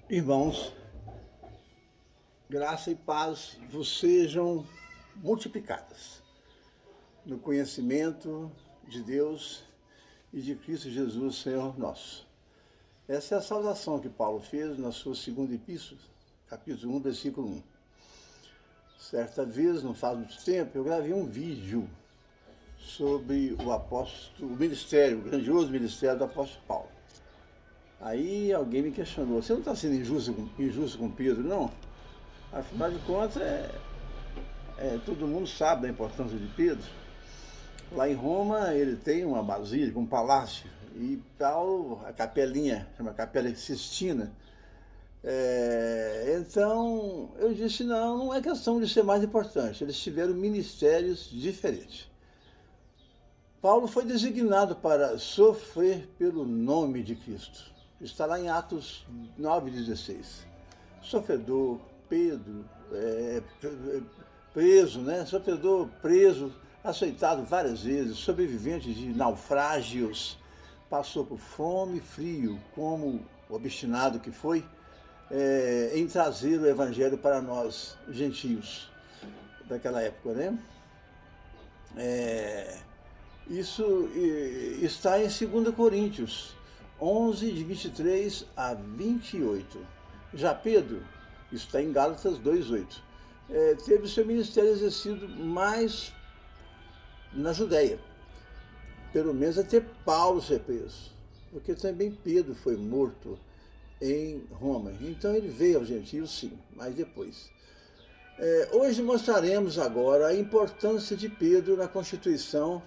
Irmãos, graça e paz vos sejam multiplicadas no conhecimento de Deus e de Cristo Jesus, Senhor nosso. Essa é a saudação que Paulo fez na sua segunda epístola, capítulo 1, versículo 1. Certa vez, não faz muito tempo, eu gravei um vídeo sobre o ministério, o grandioso ministério do apóstolo Paulo. Aí alguém me questionou, você não está sendo injusto com Pedro, não? Afinal de contas, todo mundo sabe da importância de Pedro. Lá em Roma ele tem uma basílica, um palácio, e Paulo, a capelinha, chama Capela Sistina. Então eu disse, não é questão de ser mais importante, eles tiveram ministérios diferentes. Paulo foi designado para sofrer pelo nome de Cristo. Está lá em Atos 9,16. Sofredor, Pedro, preso, né? Sofredor, preso, açoitado várias vezes, sobrevivente de naufrágios, passou por fome e frio, como o obstinado que foi, em trazer o evangelho para nós, gentios, daquela época, né? Isso está em 2 Coríntios 11, de 23 a 28. Já Pedro, isso está em Gálatas 2,8. Teve seu ministério exercido mais na Judéia, pelo menos até Paulo ser preso, porque também Pedro foi morto em Roma. Então ele veio aos gentios, sim, mas depois. Hoje mostraremos agora a importância de Pedro na constituição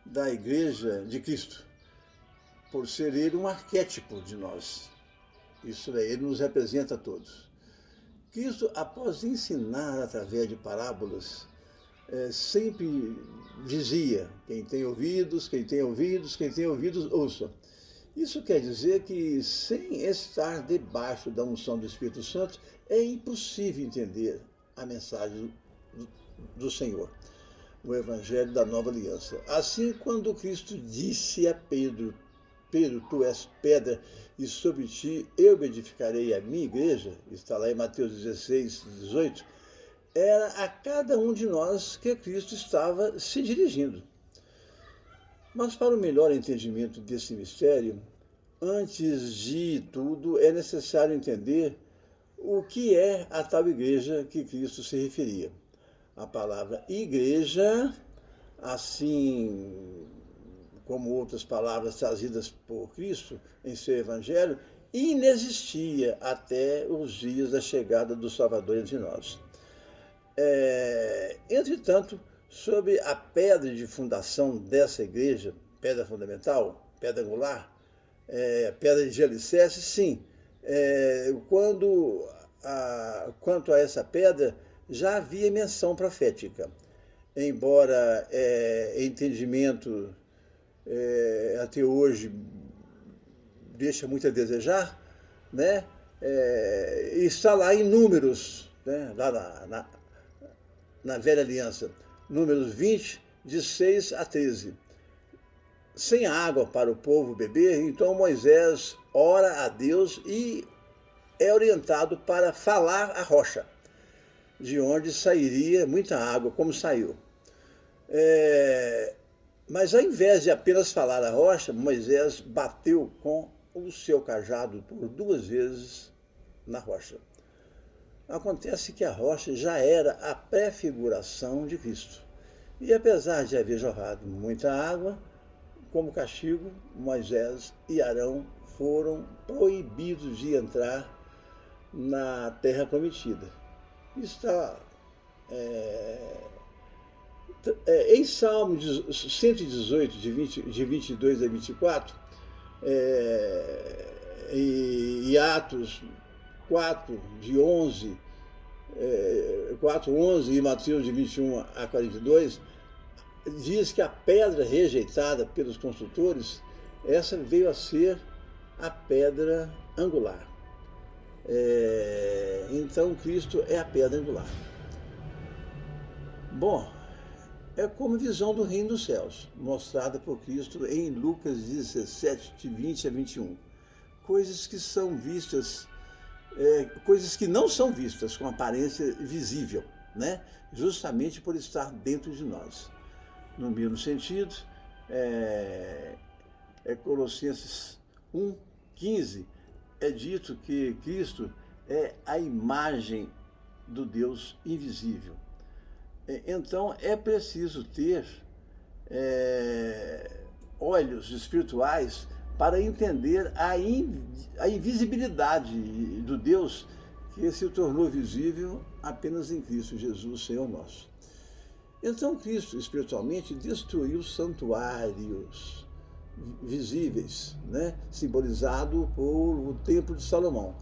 da Igreja de Cristo, por ser ele um arquétipo de nós. Isso é, ele nos representa a todos. Cristo, após ensinar através de parábolas, sempre dizia, quem tem ouvidos, ouça. Isso quer dizer que, sem estar debaixo da unção do Espírito Santo, é impossível entender a mensagem do Senhor, o Evangelho da Nova Aliança. Assim, quando Cristo disse a Pedro, Pedro, tu és pedra, e sobre ti eu me edificarei a minha igreja, está lá em Mateus 16, 18, era a cada um de nós que Cristo estava se dirigindo. Mas para o melhor entendimento desse mistério, antes de tudo, é necessário entender o que é a tal igreja que Cristo se referia. A palavra igreja, assim como outras palavras trazidas por Cristo em seu Evangelho, inexistia até os dias da chegada do Salvador entre nós. Entretanto, sobre a pedra de fundação dessa igreja, pedra fundamental, pedra angular, pedra de alicerce, sim. Quanto a essa pedra, já havia menção profética. Embora entendimento até hoje deixa muito a desejar, né? Está lá em Números, né? Lá na Velha Aliança, Números 20, de 6 a 13. Sem água para o povo beber, então Moisés ora a Deus e é orientado para falar a rocha, de onde sairia muita água, como saiu. Mas ao invés de apenas falar a rocha, Moisés bateu com o seu cajado por 2 vezes na rocha. Acontece que a rocha já era a prefiguração de Cristo. E apesar de haver jorrado muita água, como castigo, Moisés e Arão foram proibidos de entrar na terra prometida. Está em Salmo 118, de 22 a 24, e Atos 4, de 11, 4, 11 e Mateus de 21 a 42, diz que a pedra rejeitada pelos construtores, essa veio a ser a pedra angular. Então Cristo é a pedra angular. Bom, é como visão do reino dos céus, mostrada por Cristo em Lucas 17, de 20 a 21. Coisas que são vistas coisas que não são vistas com aparência visível, né? Justamente por estar dentro de nós. No mesmo sentido, Colossenses 1,15, é dito que Cristo é a imagem do Deus invisível. Então é preciso ter olhos espirituais para entender a invisibilidade do Deus que se tornou visível apenas em Cristo Jesus, Senhor nosso. Então Cristo, espiritualmente, destruiu santuários visíveis, né? Simbolizado por o Templo de Salomão.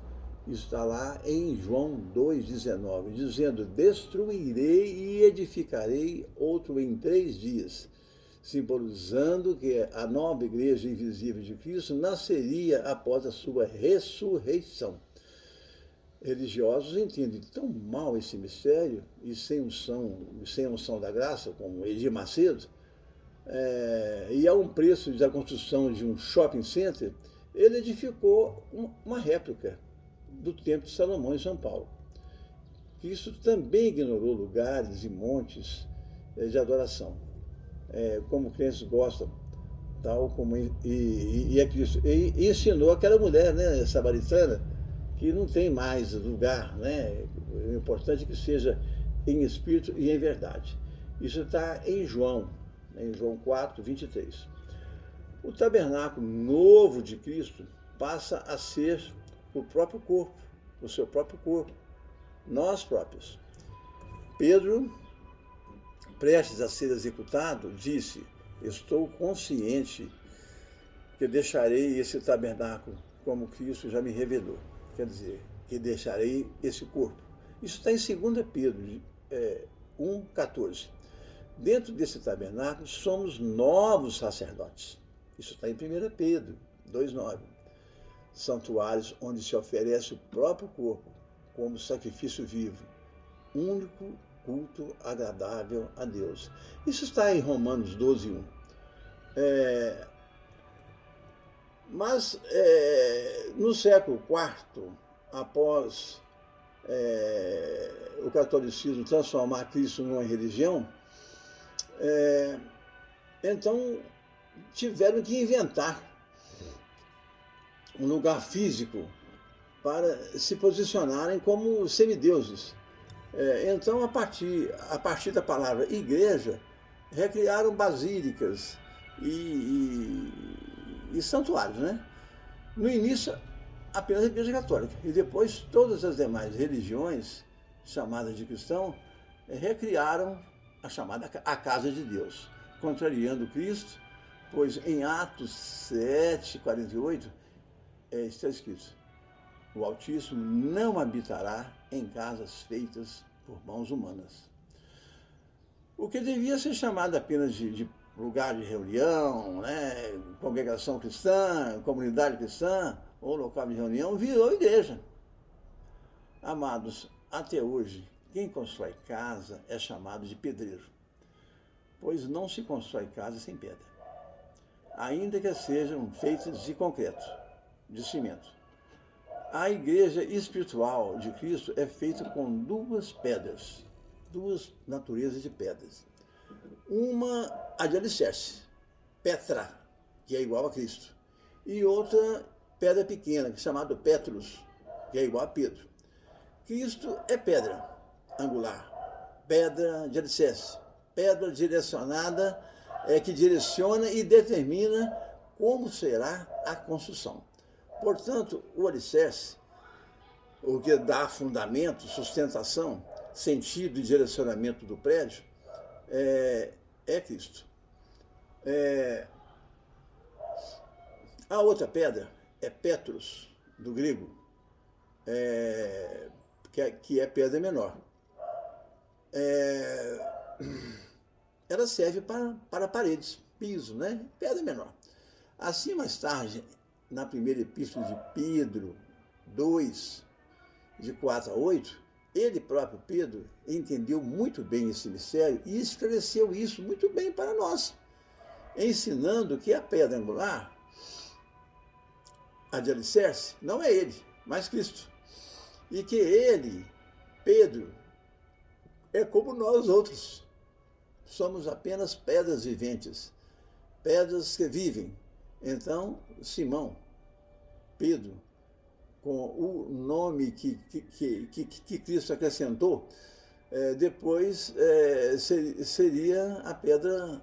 Isso está lá em João 2,19, dizendo: destruirei e edificarei outro em 3 dias, simbolizando que a nova igreja invisível de Cristo nasceria após a sua ressurreição. Religiosos entendem tão mal esse mistério, e sem unção da graça, como Edir Macedo, e a um preço da construção de um shopping center, ele edificou uma réplica do Templo de Salomão em São Paulo. Cristo também ignorou lugares e montes de adoração, como crentes gostam, tal como e é Cristo. E ensinou aquela mulher, né, samaritana, que não tem mais lugar, né? O importante é que seja em espírito e em verdade. Isso está em João 4:23. O tabernáculo novo de Cristo passa a ser o próprio corpo, o seu próprio corpo, nós próprios. Pedro, prestes a ser executado, disse: estou consciente que deixarei esse tabernáculo como Cristo já me revelou. Quer dizer, que deixarei esse corpo. Isso está em 2 Pedro 1,14. Dentro desse tabernáculo somos novos sacerdotes. Isso está em 1 Pedro 2,9. Santuários onde se oferece o próprio corpo como sacrifício vivo, único culto agradável a Deus. Isso está em Romanos 12:1. Mas no século IV, após o catolicismo transformar Cristo numa religião, então tiveram que inventar um lugar físico para se posicionarem como semideuses. Então, a partir da palavra igreja, recriaram basílicas e santuários, né? No início, apenas a Igreja Católica, e depois todas as demais religiões, chamadas de cristão, recriaram a chamada a Casa de Deus, contrariando Cristo, pois em Atos 7:48 está escrito: o Altíssimo não habitará em casas feitas por mãos humanas. O que devia ser chamado apenas de lugar de reunião, né, congregação cristã, comunidade cristã, ou local de reunião, virou igreja. Amados, até hoje, quem constrói casa é chamado de pedreiro, pois não se constrói casa sem pedra, ainda que sejam feitas de concreto, de cimento. A igreja espiritual de Cristo é feita com 2 pedras, 2 naturezas de pedras. Uma, a de alicerce, Petra, que é igual a Cristo, e outra, pedra pequena, chamada Petrus, que é igual a Pedro. Cristo é pedra angular, pedra de alicerce, pedra direcionada, que direciona e determina como será a construção. Portanto, o alicerce, o que dá fundamento, sustentação, sentido e direcionamento do prédio, é Cristo. A outra pedra é Petrus, do grego, que é pedra menor. Ela serve para paredes, piso, né? Pedra menor. Assim, mais tarde, na primeira epístola de Pedro 2, de 4-8, ele próprio, Pedro, entendeu muito bem esse mistério e esclareceu isso muito bem para nós, ensinando que a pedra angular, a de alicerce, não é ele, mas Cristo. e que ele, Pedro, é como nós outros. Somos apenas pedras viventes, pedras que vivem. Então, Simão, Pedro, com o nome que Cristo acrescentou, depois seria a pedra,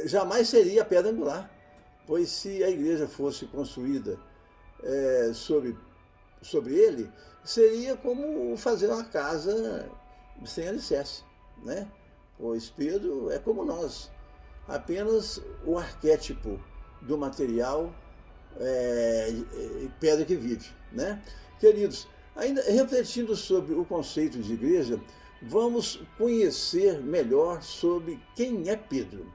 jamais seria a pedra angular, pois se a igreja fosse construída sobre ele, seria como fazer uma casa sem alicerce, né? Pois Pedro é como nós, apenas o arquétipo do material pedra que vive, né? Queridos, ainda refletindo sobre o conceito de igreja, vamos conhecer melhor sobre quem é Pedro.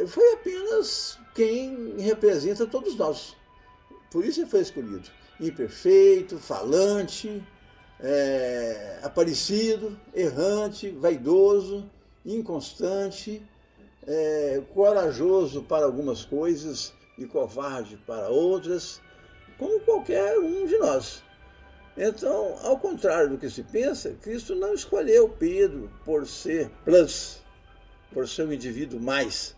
Foi apenas quem representa todos nós. Por isso ele foi escolhido. Imperfeito, falante, aparecido, errante, vaidoso, inconstante, corajoso para algumas coisas e covarde para outras, como qualquer um de nós. Então, ao contrário do que se pensa, Cristo não escolheu Pedro por ser plus, por ser um indivíduo mais,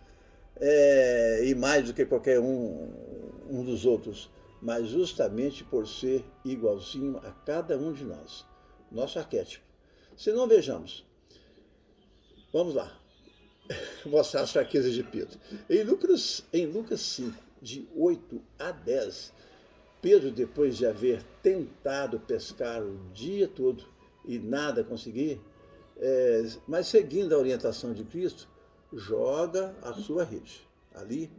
e mais do que qualquer um dos outros, mas justamente por ser igualzinho a cada um de nós, nosso arquétipo. Se não, vejamos. Vamos lá. Mostrar as fraquezas de Pedro. Em Lucas 5, de 8 a 10, Pedro, depois de haver tentado pescar o dia todo e nada conseguir, mas seguindo a orientação de Cristo, joga a sua rede. Ali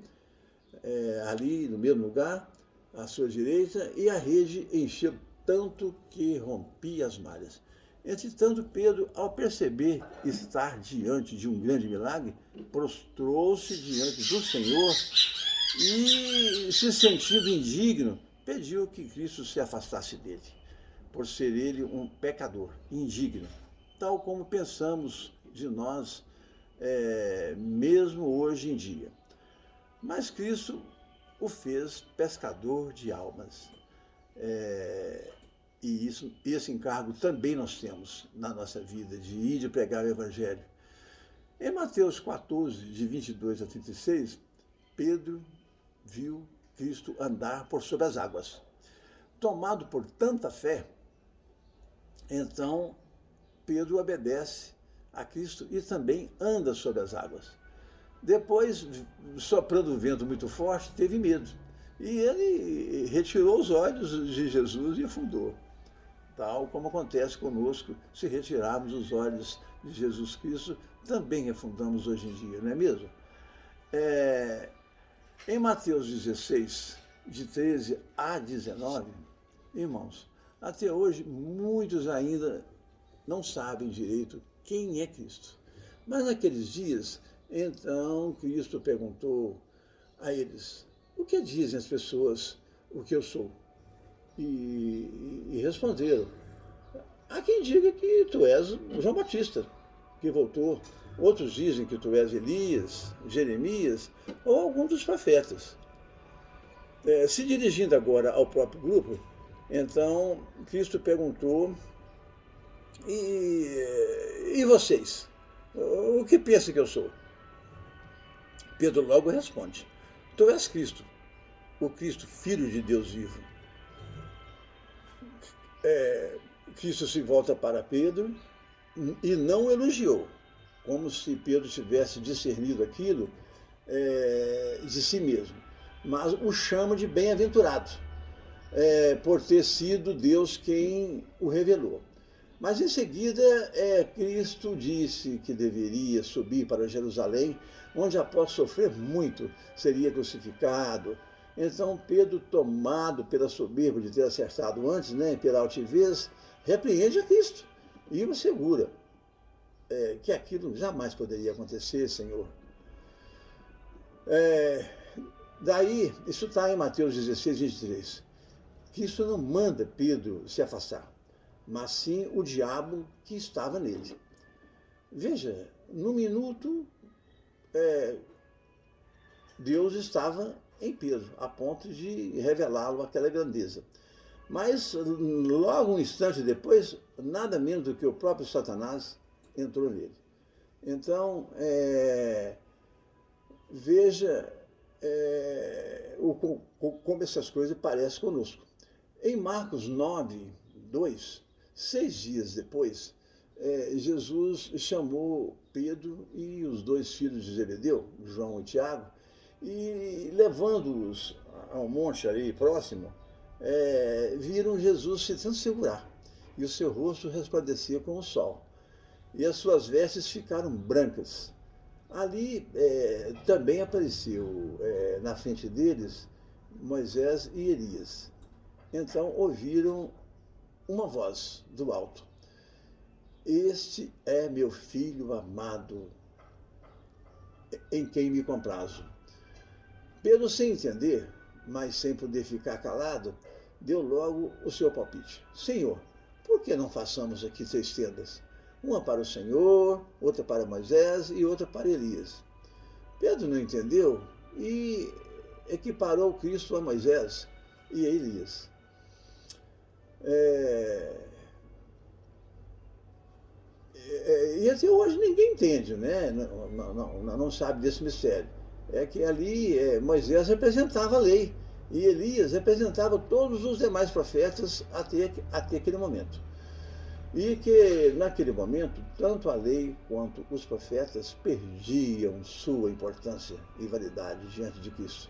no mesmo lugar, à sua direita, e a rede encheu tanto que rompia as malhas. Entretanto, Pedro, ao perceber estar diante de um grande milagre, prostrou-se diante do Senhor e, se sentindo indigno, pediu que Cristo se afastasse dele, por ser ele um pecador, indigno, tal como pensamos de nós, mesmo hoje em dia. Mas Cristo o fez pescador de almas. E esse encargo também nós temos na nossa vida, de ir e pregar o Evangelho. Em Mateus 14, de 22 a 36, Pedro viu Cristo andar por sobre as águas. Tomado por tanta fé, então Pedro obedece a Cristo e também anda sobre as águas. Depois, soprando um vento muito forte, teve medo. E ele retirou os olhos de Jesus e afundou. Tal como acontece conosco, se retirarmos os olhos de Jesus Cristo, também afundamos hoje em dia, não é mesmo? Em Mateus 16, de 13 a 19, irmãos, até hoje muitos ainda não sabem direito quem é Cristo. Mas naqueles dias, então Cristo perguntou a eles: o que dizem as pessoas o que eu sou? E responderam: há quem diga que tu és João Batista, que voltou. Outros dizem que tu és Elias, Jeremias ou algum dos profetas. Se dirigindo agora ao próprio grupo, então Cristo perguntou: e vocês? O que pensam que eu sou? Pedro logo responde: tu és Cristo, o Cristo, Filho de Deus vivo. Cristo se volta para Pedro e não elogiou, como se Pedro tivesse discernido aquilo de si mesmo, mas o chama de bem-aventurado, por ter sido Deus quem o revelou. Mas em seguida, Cristo disse que deveria subir para Jerusalém, onde após sofrer muito, seria crucificado. Então Pedro, tomado pela soberba de ter acertado antes, pela altivez, repreende a Cristo e o assegura que aquilo jamais poderia acontecer, Senhor. Daí, isso está em Mateus 16, 23. Cristo não manda Pedro se afastar, mas sim o diabo que estava nele. Veja, no minuto, Deus estava em Pedro, a ponto de revelá-lo aquela grandeza. Mas logo um instante depois, nada menos do que o próprio Satanás entrou nele. Então, veja como essas coisas parecem conosco. Em Marcos 9:2, 6 dias depois, Jesus chamou Pedro e os 2 filhos de Zebedeu, João e Tiago, e levando-os ao monte ali próximo, viram Jesus se transfigurar, e o seu rosto resplandecia como o sol, e as suas vestes ficaram brancas. Ali também apareceu na frente deles Moisés e Elias. Então ouviram uma voz do alto: "Este é meu filho amado, em quem me comprazo." Pedro, sem entender, mas sem poder ficar calado, deu logo o seu palpite: "Senhor, por que não façamos aqui 3 tendas? Uma para o Senhor, outra para Moisés e outra para Elias." Pedro não entendeu e equiparou Cristo a Moisés e a Elias. E até hoje ninguém entende, né? Não sabe desse mistério. É que ali Moisés representava a lei e Elias representava todos os demais profetas até aquele momento. E que, naquele momento, tanto a lei quanto os profetas perdiam sua importância e validade diante de Cristo.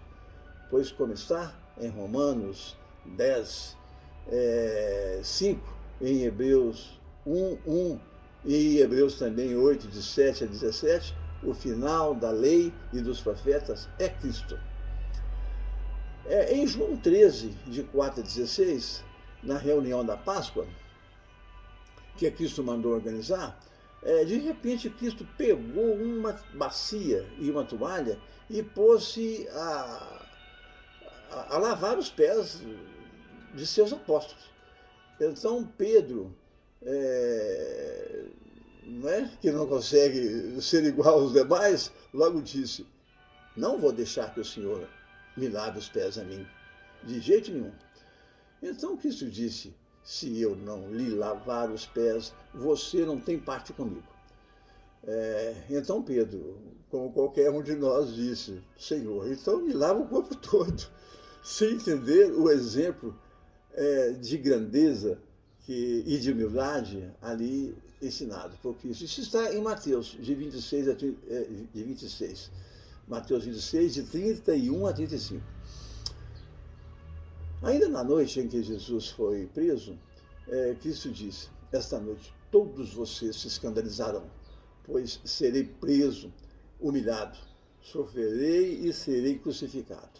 Pois, como está em Romanos 10, 5, em Hebreus 1, e em Hebreus também 8, de 7 a 17, o final da lei e dos profetas é Cristo. Em João 13, de 4 a 16, na reunião da Páscoa, que Cristo mandou organizar, de repente Cristo pegou uma bacia e uma toalha e pôs-se a lavar os pés de seus apóstolos. Então Pedro, que não consegue ser igual aos demais, logo disse: "Não vou deixar que o Senhor me lave os pés a mim, de jeito nenhum." Então Cristo disse: "Se eu não lhe lavar os pés, você não tem parte comigo." Então Pedro, como qualquer um de nós, disse: "Senhor, então me lava o corpo todo." Sem entender o exemplo de grandeza e de humildade ali ensinado por Cristo. Isso está em Mateus, de 26. Mateus 26, de 31 a 35. Ainda na noite em que Jesus foi preso, Cristo disse: "Esta noite todos vocês se escandalizarão, pois serei preso, humilhado, sofrerei e serei crucificado."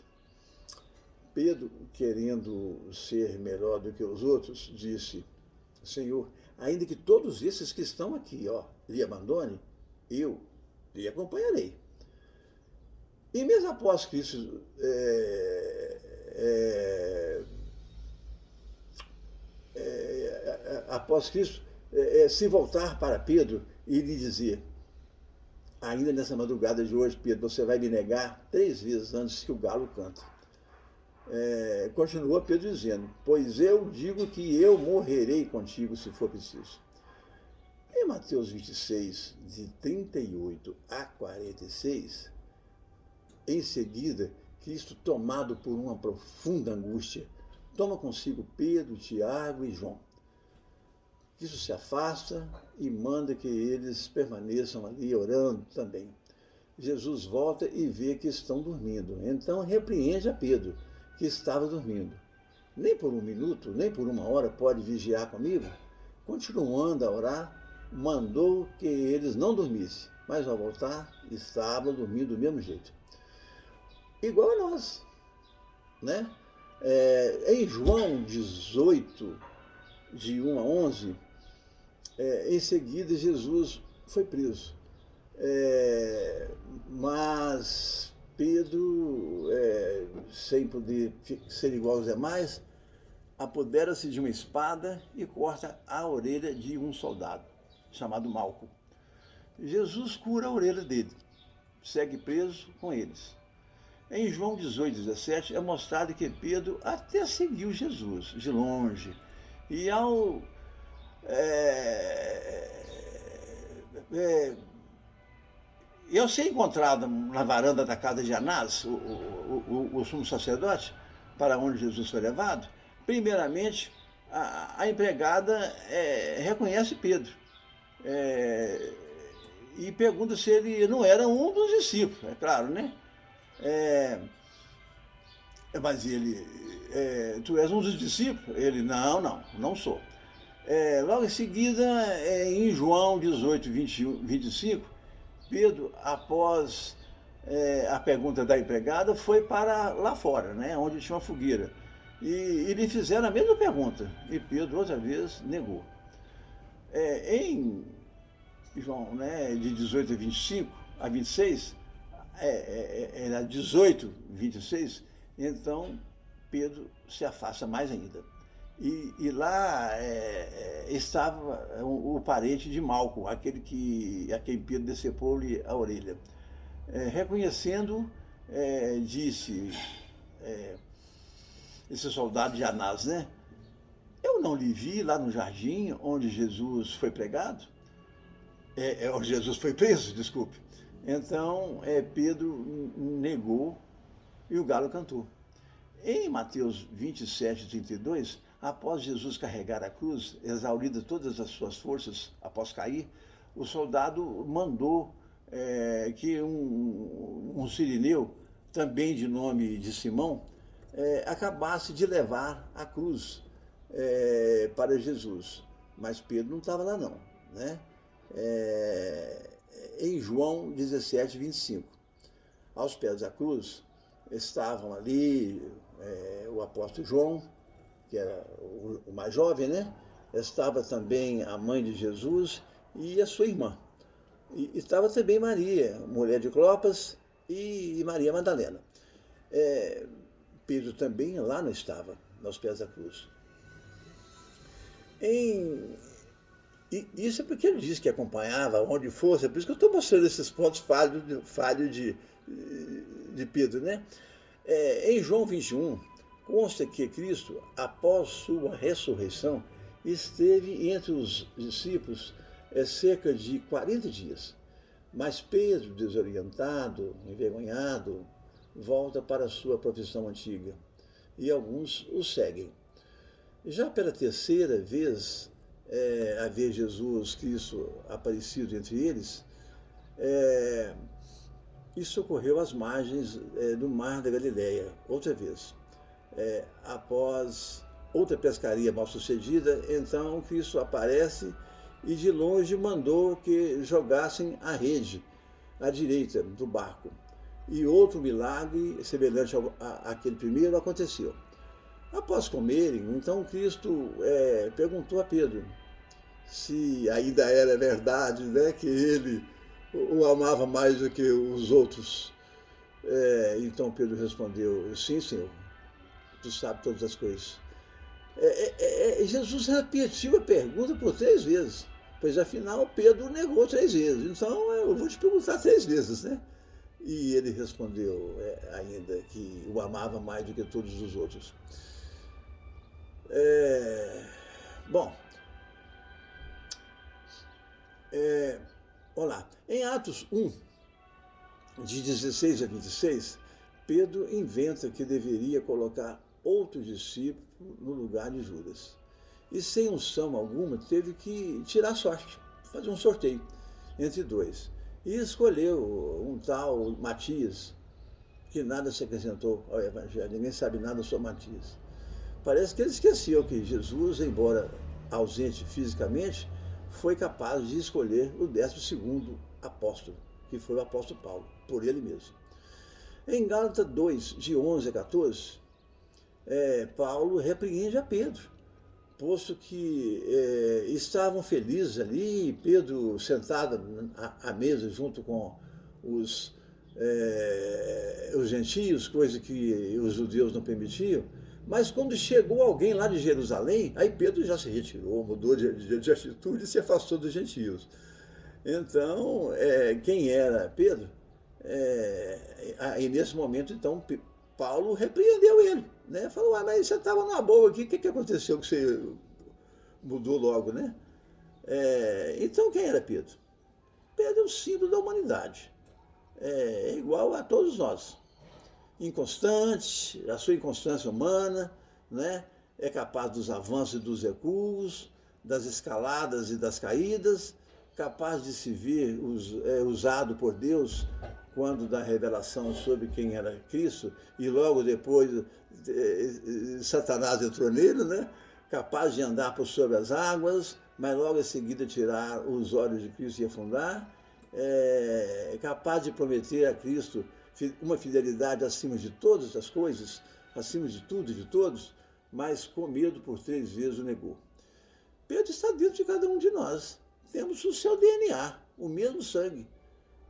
Pedro, querendo ser melhor do que os outros, disse: "Senhor, ainda que todos esses que estão aqui lhe abandone, eu lhe acompanharei." E mesmo após Cristo se voltar para Pedro e lhe dizer: "Ainda nessa madrugada de hoje, Pedro, você vai me negar 3 vezes antes que o galo canta." Continua Pedro dizendo: "Pois eu digo que eu morrerei contigo se for preciso." Em Mateus 26, de 38 a 46, em seguida, Cristo, tomado por uma profunda angústia, toma consigo Pedro, Tiago e João. Cristo se afasta e manda que eles permaneçam ali orando também. Jesus volta e vê que estão dormindo. Então repreende a Pedro, que estava dormindo. "Nem por 1 minuto, nem por 1 hora pode vigiar comigo?" Continuando a orar, mandou que eles não dormissem, mas ao voltar, estavam dormindo do mesmo jeito. Igual a nós, né? Em João 18, de 1 a 11, em seguida Jesus foi preso. Mas Pedro, sem poder ser igual aos demais, apodera-se de uma espada e corta a orelha de um soldado, chamado Malco. Jesus cura a orelha dele, segue preso com eles. Em João 18:17 é mostrado que Pedro até seguiu Jesus de longe. E ao ser encontrado na varanda da casa de Anás, o sumo sacerdote, para onde Jesus foi levado, primeiramente a empregada reconhece Pedro e pergunta se ele não era um dos discípulos, é claro, né? Mas ele, tu és um dos discípulos? Ele, não sou. Logo em seguida, em João 18, 21, 25, Pedro, após a pergunta da empregada, foi para lá fora, né, onde tinha uma fogueira. E lhe fizeram a mesma pergunta. E Pedro, outra vez, negou. Em João, né, de 18 a 25, a 26, era 18, 26, então Pedro se afasta mais ainda. E lá estava o parente de Malco, aquele a quem Pedro decepou-lhe a orelha. Reconhecendo, disse esse soldado de Anás, né? Eu não lhe vi lá no jardim onde Jesus foi pregado? Onde Jesus foi preso, desculpe. Então, Pedro negou e o galo cantou. Em Mateus 27, 32, após Jesus carregar a cruz, exaurida todas as suas forças após cair, o soldado mandou que um sirineu, também de nome de Simão, acabasse de levar a cruz para Jesus. Mas Pedro não estava lá não, né? Em João 17, 25. Aos pés da cruz estavam ali o apóstolo João, que era o mais jovem, né? Estava também a mãe de Jesus e a sua irmã. E estava também Maria, mulher de Clopas, e Maria Madalena. Pedro também lá não estava, aos pés da cruz. Isso é porque ele disse que acompanhava onde fosse, é por isso que eu estou mostrando esses pontos falhos de Pedro, né? Em João 21, consta que Cristo, após sua ressurreição, esteve entre os discípulos cerca de 40 dias. Mas Pedro, desorientado, envergonhado, volta para a sua profissão antiga, e alguns o seguem. Já pela terceira vez a ver Jesus Cristo aparecido entre eles, isso ocorreu às margens do Mar da Galileia, outra vez. Após outra pescaria mal sucedida, então Cristo aparece e de longe mandou que jogassem a rede à direita do barco. E outro milagre semelhante àquele primeiro aconteceu. Após comerem, então Cristo perguntou a Pedro se ainda era verdade, né, que ele o amava mais do que os outros. Então Pedro respondeu, sim, Senhor, tu sabes todas as coisas. Jesus repetiu a pergunta por 3 vezes, pois afinal Pedro negou 3 vezes. Então eu vou te perguntar 3 vezes, né? E ele respondeu ainda que o amava mais do que todos os outros. Bom, olá. Em Atos 1, de 16 a 26, Pedro inventa que deveria colocar outro discípulo no lugar de Judas. E sem unção alguma, teve que tirar sorte, fazer um sorteio entre 2. E escolheu um tal Matias, que nada se acrescentou ao Evangelho, ninguém sabe nada sobre Matias. Parece que ele esqueceu que Jesus, embora ausente fisicamente, foi capaz de escolher o 12º apóstolo, que foi o apóstolo Paulo, por ele mesmo. Em Gálatas 2, de 11 a 14, Paulo repreende a Pedro, posto que estavam felizes ali, Pedro sentado à mesa junto com os gentios, coisa que os judeus não permitiam. Mas quando chegou alguém lá de Jerusalém, aí Pedro já se retirou, mudou de atitude e se afastou dos gentios. Então, quem era Pedro? Aí nesse momento, então, Paulo repreendeu ele, né? Falou, mas você estava numa boa aqui, o que aconteceu que você mudou logo, né? Então quem era Pedro? Pedro é o símbolo da humanidade. É igual a todos nós. Inconstante, a sua inconstância humana, né? É capaz dos avanços e dos recuos, das escaladas e das caídas, capaz de se ver usado por Deus quando da revelação sobre quem era Cristo, e logo depois Satanás entrou nele, né? Capaz de andar por sobre as águas, mas logo em seguida tirar os olhos de Cristo e afundar, capaz de prometer a Cristo uma fidelidade acima de todas as coisas, acima de tudo e de todos, mas com medo por 3 vezes o negou. Pedro está dentro de cada um de nós. Temos o seu DNA, o mesmo sangue.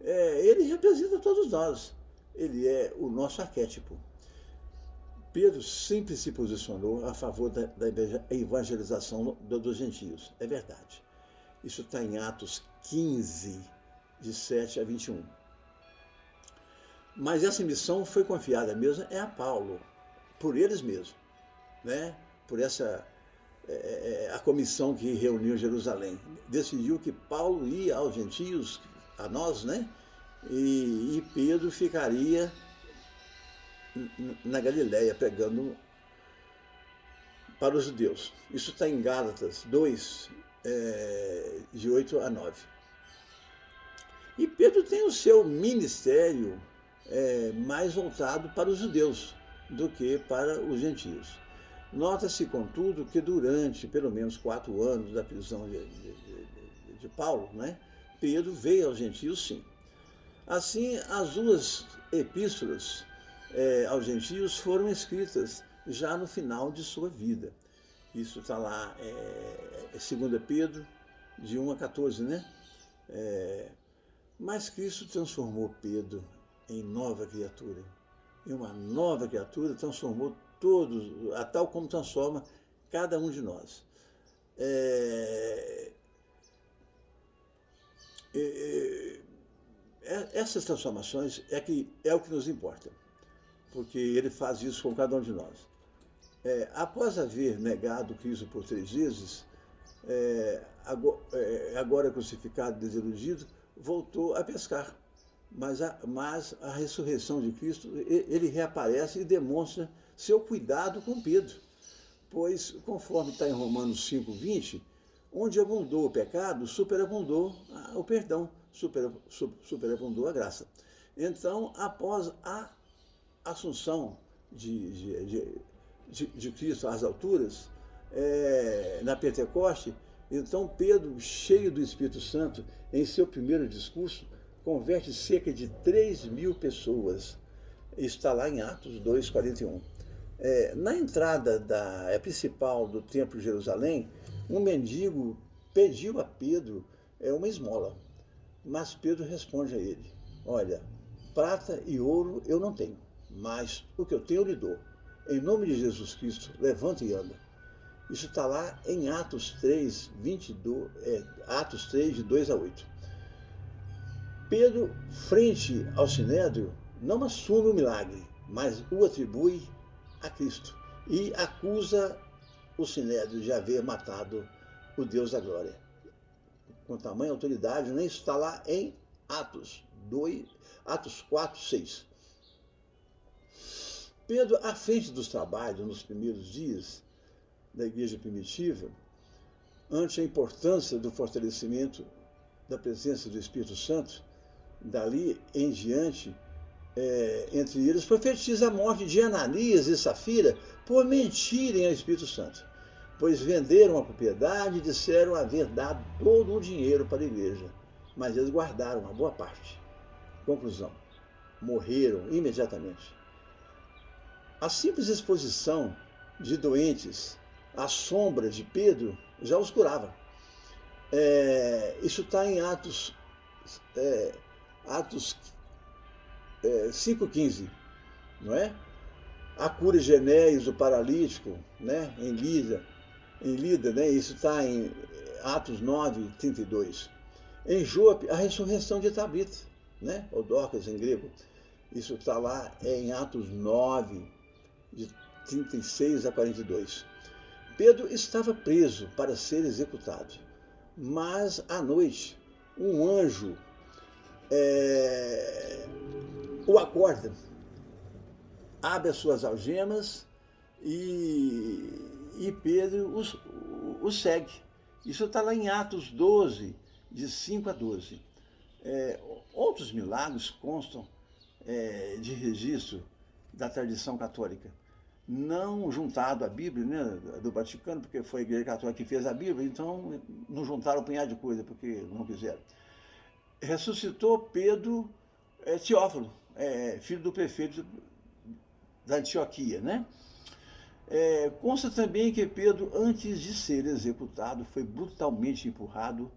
Ele representa todos nós. Ele é o nosso arquétipo. Pedro sempre se posicionou a favor da evangelização dos gentios. É verdade. Isso está em Atos 15, de 7 a 21. Mas essa missão foi confiada mesmo a Paulo, por eles mesmos, né? Por a comissão que reuniu Jerusalém. Decidiu que Paulo ia aos gentios, a nós, né? E Pedro ficaria na Galileia, pregando para os judeus. Isso está em Gálatas 2, de 8 a 9. E Pedro tem o seu ministério mais voltado para os judeus do que para os gentios. Nota-se, contudo, que durante pelo menos 4 anos da prisão de Paulo, né, Pedro veio aos gentios, sim. Assim, as 2 epístolas aos gentios foram escritas já no final de sua vida. Isso está lá, 2 Pedro, de 1 a 14, né? Mas Cristo transformou Pedro em nova criatura. E uma nova criatura transformou todos, a tal como transforma cada um de nós. Essas transformações é o que nos importa, porque ele faz isso com cada um de nós. Após haver negado Cristo por 3 vezes, agora crucificado e desiludido, voltou a pescar. Mas a ressurreição de Cristo, ele reaparece e demonstra seu cuidado com Pedro. Pois, conforme está em Romanos 5:20, onde abundou o pecado, superabundou o perdão, superabundou a graça. Então, após a assunção de Cristo às alturas, na Pentecoste, então Pedro, cheio do Espírito Santo, em seu primeiro discurso, converte cerca de 3.000 pessoas. Está lá em Atos 2:41. Na entrada principal do Templo de Jerusalém, um mendigo pediu a Pedro uma esmola. Mas Pedro responde a ele: olha, prata e ouro eu não tenho, mas o que eu tenho eu lhe dou. Em nome de Jesus Cristo, levanta e anda. Isso está lá em Atos 3, Atos 3, de 2 a 8. Pedro, frente ao Sinédrio, não assume o milagre, mas o atribui a Cristo e acusa o Sinédrio de haver matado o Deus da glória. Com tamanha autoridade, nem está lá em Atos 4, 6. Pedro, à frente dos trabalhos nos primeiros dias da igreja primitiva, ante a importância do fortalecimento da presença do Espírito Santo, dali em diante, entre eles, profetiza a morte de Ananias e Safira por mentirem ao Espírito Santo, pois venderam a propriedade e disseram haver dado todo o dinheiro para a igreja, mas eles guardaram uma boa parte. Conclusão: morreram imediatamente. A simples exposição de doentes à sombra de Pedro já os curava. Isso está em Atos 5,15, não é? A cura de Enéas, o paralítico, né? em Lida, né? Isso está em Atos 9:32. Em Jope, a ressurreição de Tabita. né? Ou Dorcas em grego. Isso está lá em Atos 9, de 36 a 42. Pedro estava preso para ser executado, mas à noite um anjo o acorda, abre as suas algemas e Pedro o segue. Isso está lá em Atos 12, de 5 a 12. Outros milagres constam de registro da tradição católica, não juntado à Bíblia, né, do Vaticano, porque foi a Igreja Católica que fez a Bíblia, então não juntaram um punhado de coisa, porque não quiseram. Ressuscitou Pedro Teófilo, filho do prefeito da Antioquia, né? Consta também que Pedro, antes de ser executado, foi brutalmente empurrado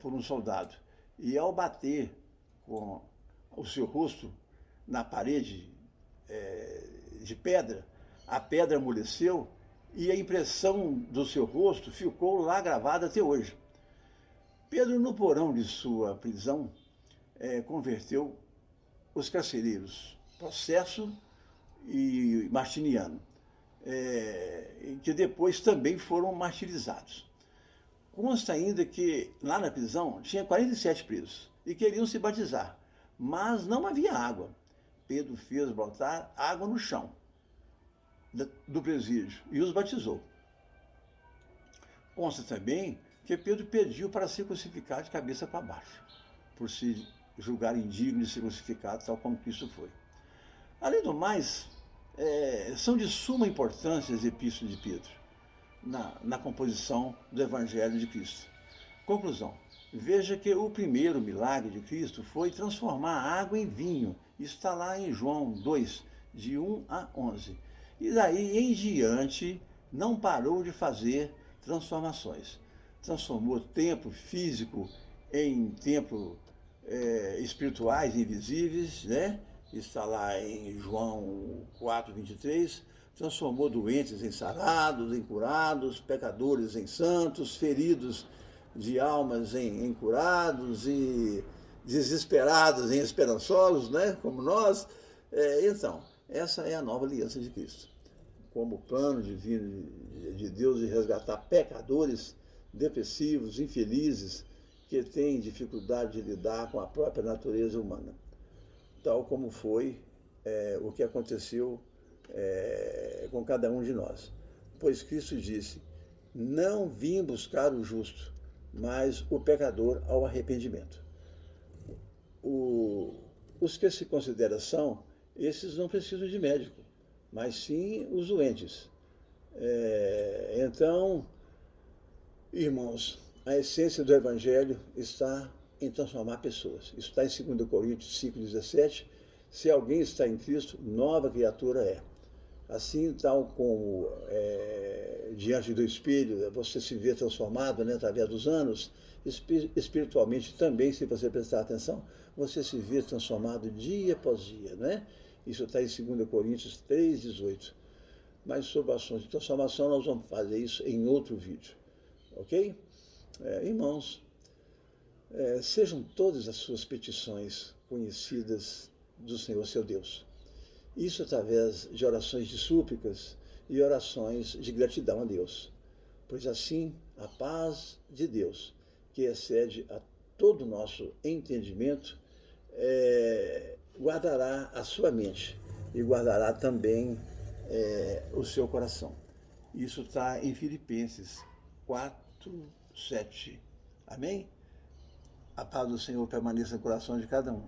por um soldado. E ao bater com o seu rosto na parede de pedra, a pedra amoleceu e a impressão do seu rosto ficou lá gravada até hoje. Pedro, no porão de sua prisão, converteu os carcereiros Processo e Martiniano, que depois também foram martirizados. Consta ainda que lá na prisão tinha 47 presos e queriam se batizar, mas não havia água. Pedro fez brotar água no chão do presídio e os batizou. Consta também que Pedro pediu para ser crucificado de cabeça para baixo, por se julgar indigno de ser crucificado, tal como Cristo foi. Além do mais, são de suma importância as epístolas de Pedro na composição do Evangelho de Cristo. Conclusão: veja que o primeiro milagre de Cristo foi transformar a água em vinho. Isso está lá em João 2, de 1 a 11. E daí em diante não parou de fazer transformações. Transformou templo físico em templo espirituais invisíveis, né? Está lá em João 4, 23. Transformou doentes em sarados, em curados, pecadores em santos, feridos de almas em curados e desesperados em esperançosos, né? Como nós. Então, essa é a nova aliança de Cristo, como plano divino de Deus de resgatar pecadores depressivos, infelizes, que têm dificuldade de lidar com a própria natureza humana, tal como foi o que aconteceu com cada um de nós. Pois Cristo disse: não vim buscar o justo, mas o pecador ao arrependimento. Os que se consideram são, esses não precisam de médico, mas sim os doentes. Então, irmãos, a essência do Evangelho está em transformar pessoas. Isso está em 2 Coríntios 5,17. Se alguém está em Cristo, nova criatura é. Assim, tal como diante do espelho você se vê transformado, né, através dos anos, espiritualmente também, se você prestar atenção, você se vê transformado dia após dia, né? Isso está em 2 Coríntios 3,18. Mas sobre ações de transformação nós vamos fazer isso em outro vídeo, ok? Irmãos, sejam todas as suas petições conhecidas do Senhor seu Deus. Isso através de orações de súplicas e orações de gratidão a Deus. Pois assim, a paz de Deus, que excede a todo o nosso entendimento, guardará a sua mente e guardará também o seu coração. Isso está em Filipenses 4, 7. Amém? A paz do Senhor permaneça no coração de cada um.